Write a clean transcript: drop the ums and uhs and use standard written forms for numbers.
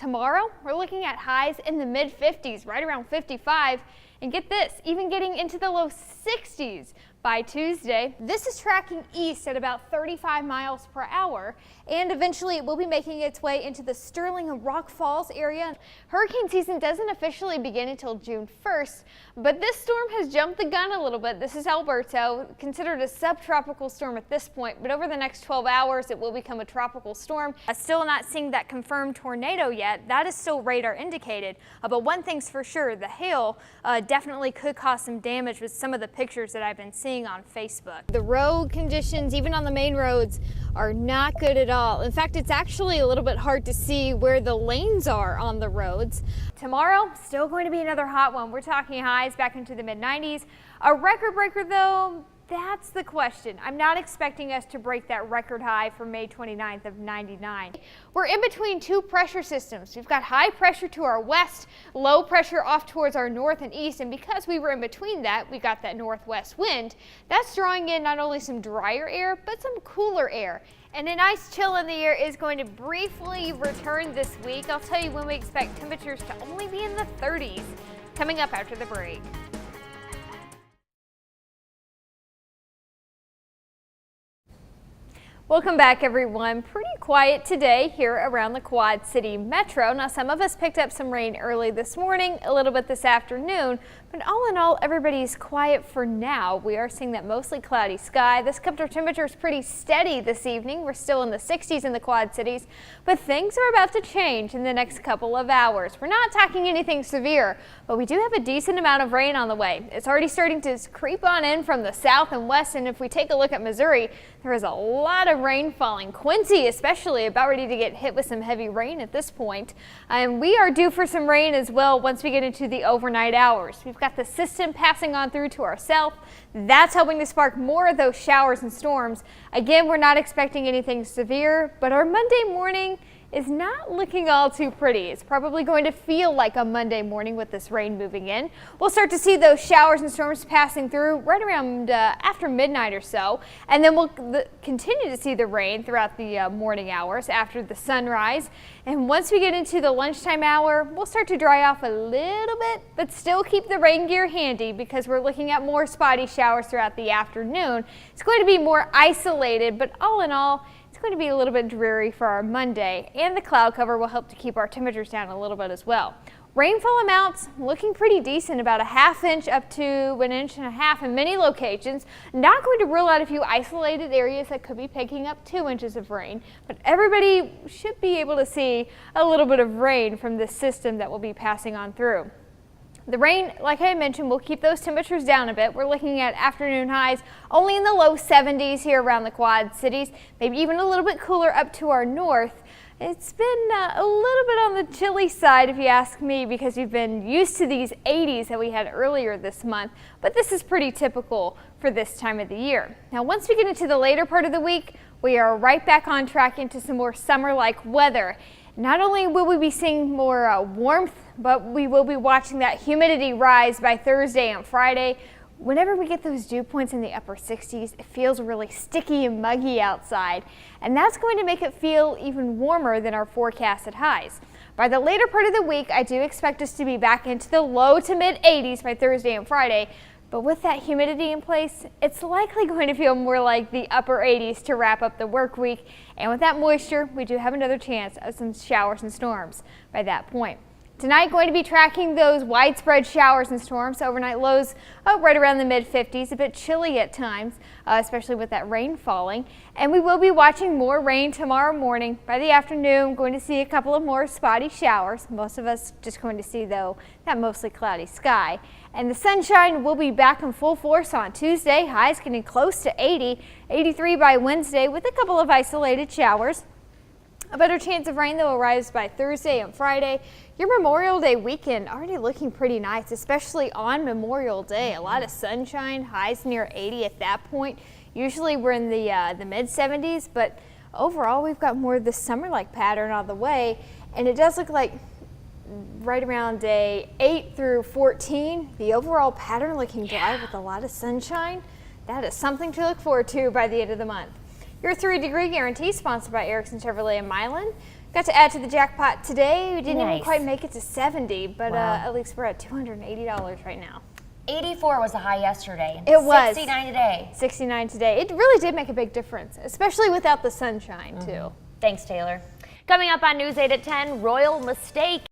Tomorrow, we're looking at highs in the mid 50s, right around 55. And get this, even getting into the low 60s by Tuesday. This is tracking east at about 35 miles per hour, and eventually it will be making its way into the Sterling and Rock Falls area. Hurricane season doesn't officially begin until June 1st, but this storm has jumped the gun a little bit. This is Alberto, considered a subtropical storm at this point, but over the next 12 hours it will become a tropical storm. Still not seeing that confirmed tornado yet. That is still radar indicated, but one thing's for sure, the hail definitely could cause some damage with some of the pictures that I've been seeing on Facebook. The road conditions, even on the main roads, are not good at all. In fact, it's actually a little bit hard to see where the lanes are on the roads. Tomorrow, still going to be another hot one. We're talking highs back into the mid 90s. A record breaker though, that's the question. I'm not expecting us to break that record high for May 29th of 99. We're in between two pressure systems. We've got high pressure to our west, low pressure off towards our north and east, and because we were in between that, we got that northwest wind. That's drawing in not only some drier air, but some cooler air. And a nice chill in the air is going to briefly return this week. I'll tell you when we expect temperatures to only be in the 30s. Coming up after the break. Welcome back, everyone. Pretty quiet today here around the Quad City Metro. Now, some of us picked up some rain early this morning, a little bit this afternoon, but all in all, everybody's quiet for now. We are seeing that mostly cloudy sky. This kept our temperatures pretty steady this evening. We're still in the 60s in the Quad Cities, but things are about to change in the next couple of hours. We're not talking anything severe, but we do have a decent amount of rain on the way. It's already starting to creep on in from the south and west, and if we take a look at Missouri, there is a lot of rain falling. Quincy especially about ready to get hit with some heavy rain at this point. And we are due for some rain as well once we get into the overnight hours. We've got the system passing on through to our south. That's helping to spark more of those showers and storms. Again, we're not expecting anything severe, but our Monday morning is not looking all too pretty. It's probably going to feel like a Monday morning with this rain moving in. We'll start to see those showers and storms passing through right around after midnight or so, and then we'll continue to see the rain throughout the morning hours after the sunrise. And once we get into the lunchtime hour, we'll start to dry off a little bit, but still keep the rain gear handy because we're looking at more spotty showers throughout the afternoon. It's going to be more isolated, but all in all, it's going to be a little bit dreary for our Monday, and the cloud cover will help to keep our temperatures down a little bit as well. Rainfall amounts looking pretty decent, about a ½ inch up to 1.5 inches in many locations. Not going to rule out a few isolated areas that could be picking up 2 inches of rain, but everybody should be able to see a little bit of rain from this system that will be passing on through. The rain, like I mentioned, will keep those temperatures down a bit. We're looking at afternoon highs only in the low 70s here around the Quad Cities, maybe even a little bit cooler up to our north. It's been a little bit on the chilly side if you ask me, because we've been used to these 80s that we had earlier this month, but this is pretty typical for this time of the year. Now, once we get into the later part of the week, we are right back on track into some more summer-like weather. Not only will we be seeing more warmth, but we will be watching that humidity rise by Thursday and Friday. Whenever we get those dew points in the upper 60s, it feels really sticky and muggy outside, and that's going to make it feel even warmer than our forecasted highs. By the later part of the week, I do expect us to be back into the low to mid 80s by Thursday and Friday, but with that humidity in place, it's likely going to feel more like the upper 80s to wrap up the work week, and with that moisture, we do have another chance of some showers and storms by that point. Tonight, going to be tracking those widespread showers and storms. Overnight lows right around the mid 50s, a bit chilly at times, especially with that rain falling. And we will be watching more rain tomorrow morning. By the afternoon, going to see a couple of more spotty showers. Most of us just going to see, though, that mostly cloudy sky. And the sunshine will be back in full force on Tuesday. Highs getting close to 80, 83 by Wednesday with a couple of isolated showers. A better chance of rain, though, arrives by Thursday and Friday. Your Memorial Day weekend already looking pretty nice, especially on Memorial Day. A lot of sunshine, highs near 80 at that point. Usually we're in the mid 70s, but overall we've got more of the summer-like pattern on the way, and it does look like right around day 8 through 14, the overall pattern looking dry with a lot of sunshine. That is something to look forward to by the end of the month. Your 3-degree guarantee, sponsored by Erickson Chevrolet in Moline. Got to add to the jackpot today. We didn't even Nice. quite make it to 70, but Wow. at least we're at $280 right now. 84 was the high yesterday. It was. 69 today. 69 today. It really did make a big difference, especially without the sunshine too. Thanks, Taylor. Coming up on News 8 at 10, royal mistake.